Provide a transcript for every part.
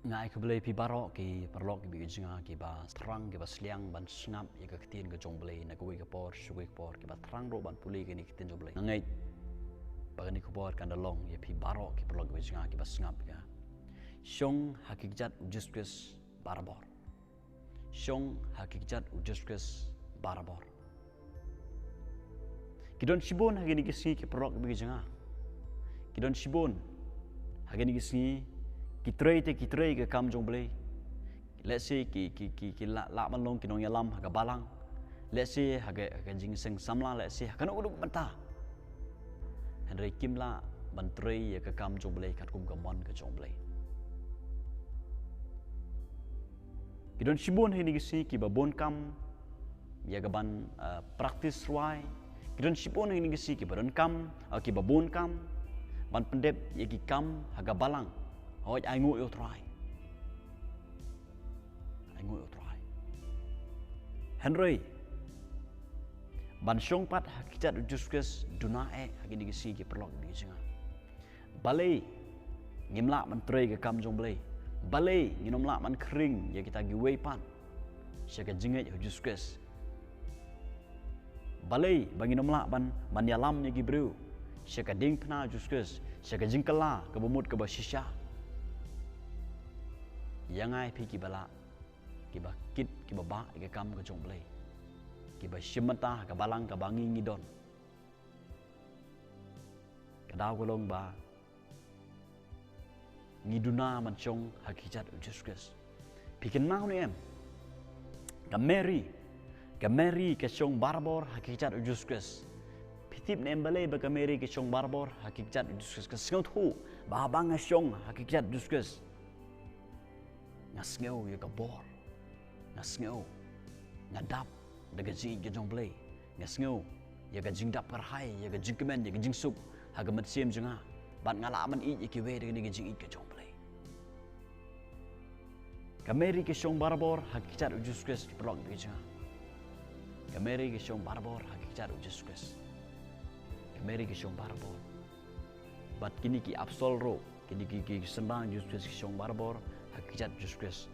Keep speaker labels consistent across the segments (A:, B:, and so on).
A: ngai ke balei pi barok ki perlok ki bi jinga ki ba terang ki ba sliang ban sngap ye ke ketin ke jong balei na kui ke por sugui ke por ki ba terang ro ban puli ke ni ketin jong balei ngai bagani ke por kan dalong ye pi barok ki perlok ki bi jinga ki ba sngap ka Shong hakikat U Jisu Khrist barabor Shong hakikat U Jisu Khrist barabor kidon sibon hagini ki si ki perlok bi jinga kidon sibon hagini ki si kitray ke kam jong balei let's say ki la man long kinong yalam haga balang let's say haga jingseng samla let's say haga no banta Henry kimla bantray ke kam jong balei kat kum gamon ke jong balei kidon sibon hini gisi ki babon kam ya gaban practice ruai kidon sibon hini gisi ki badon kam ki babon kam ban pendep ye ki kam haga balang Hoi ai ngồi yêu try. Ai ngồi yêu try. Henry. Ban Shong pat hakikat U Jisu Khrist dunae hagini gisi ki perlok ni jinga. Balei ngimla man trei ke kam jong balei. Balei nginomla man kring ya kita gi wei pan. Syaka jinget U Jisu Khrist. Balei banginomla ban yalam ya gi briew. Syaka ding pna U Jisu Khrist. Syaka jingkala ke bumut ke basisya. Yang ai pi kibala kiba kit kiba ba ke kam ke jong balei kiba shimata ke balang ke bangi ngidon kadau golong ba ngiduna man chong hakikat U Jisu Khrist pikin mau ni em kameri ke chong barbor hakikat U Jisu Khrist pitip nem balei ba kameri ke chong barbor hakikat U Jisu Khrist ke sngew thu ba bang chong hakikat U Jisu Khrist sngew ye ka bor sngew ngadap de gaji ge jong balei sngew ye ka jingdap par hai ye ka jingkemen ye ka jingsuk ha ga mat sem jinga ban ngala man i ye ki we de ni ge jing i ke jong balei kameri ke shong barbor hakikat U Jisu Khrist ki blog de jinga kameri ke shong barbor hakikat U Jisu Khrist kameri ke shong barbor bat kini ki absol ro kini ki sembang U Jisu Khrist ki shong barbor hakikat U Jisu Khrist.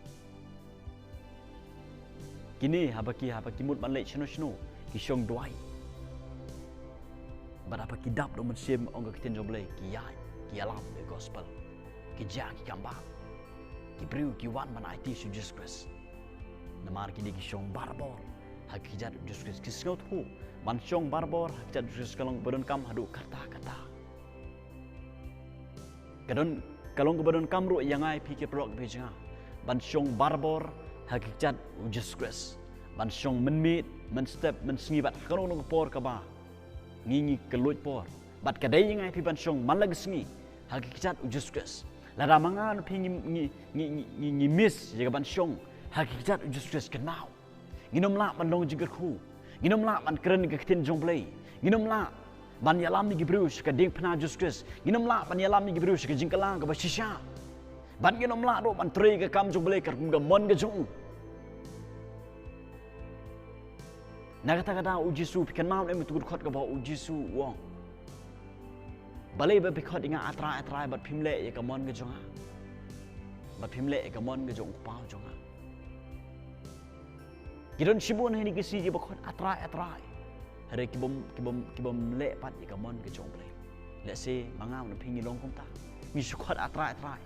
A: Kini habaki mut balei chno ki Shong duai. Berapa kidap do mensim ong ke tin joblei ki yai ki alam the gospel. Ki ja ki kamba. Ki briew ki wan man IT U Jisu Khrist. Namar kini ki Shong barbor hakikat U Jisu Khrist ki sngot hu man Shong barbor hakikat U Jisu Khrist kalong badon kam hadu kata. Kalong kebadon kamru yang ai pikir perok bijanga ban Shong barbor hakikat U Jisu Khrist ban Shong menmit menstep mensngi bat kalong por kaba ngingi keluit por bat kadai yang ai pi ban Shong malag sngi hakikat U Jisu Khrist lada mangan pi ngi miss jaga ban Shong hakikat U Jisu Khrist kenau nginom la ban long jigar khu nginom la ban keren ke tin jong balei nginom la ban yalam ni gibrus ka ding pna Jisu Khrist nginom la ban yalam ni gibrus ka jingkalang ka basisya ban nginom la ro ban trei ka kam jong balei ka kum ga mon ga jong na kata U Jisu pikan mau em tu khot ka ba U Jisu wong balei ba pikot inga atra bat phimle ye ka mon ga jong ba phimle ka mon ga jong pau jong kidon sibon ni ki si ba khot atra hari kibom le pat ye kamon ke jong balei let's say mangam na pingi long kong ta mi squad atra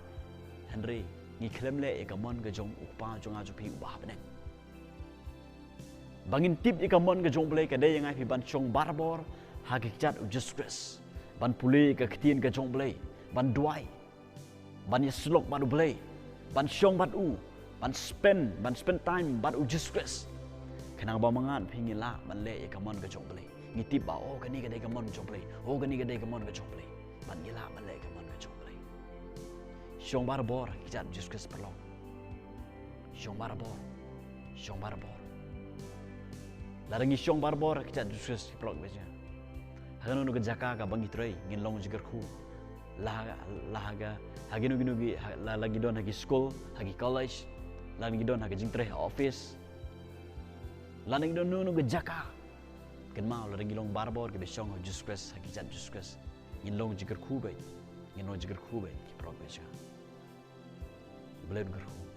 A: Henry ni klem le ye kamon ke jong upa jong aju pi ubah benen bangin tip ye kamon ke jong balei ka de yang ai pi ban Shong barbor hakikat U Jisu Khrist ban puli ke ketien ke jong balei ban duai ban ye slok ban balei ban Shong bat u ban spend time ban U Jisu Khrist kenang ba mangan pingi la ban le ye kamon ke jong balei ngitip ba oh kani gadai kamon ke jong balei oh kani gadai kamon ke jong balei ban gila ban le kamon ke jong balei Shong barbor hakikat U Jisu Khrist perlong Shong barbor larangi Shong barbor hakikat U Jisu Khrist perlong beja hagano no jaka ka bangi trei ngin long jigar khu lahaga hagino gi lagi don hagi school hagi college lagi don hagi jingtre office lanang don nu jaka ken mau la ngilong barbor ke Shong U Jisu Khrist hakikat U Jisu Khrist ngilong jigar khu bai ki progress belen gerung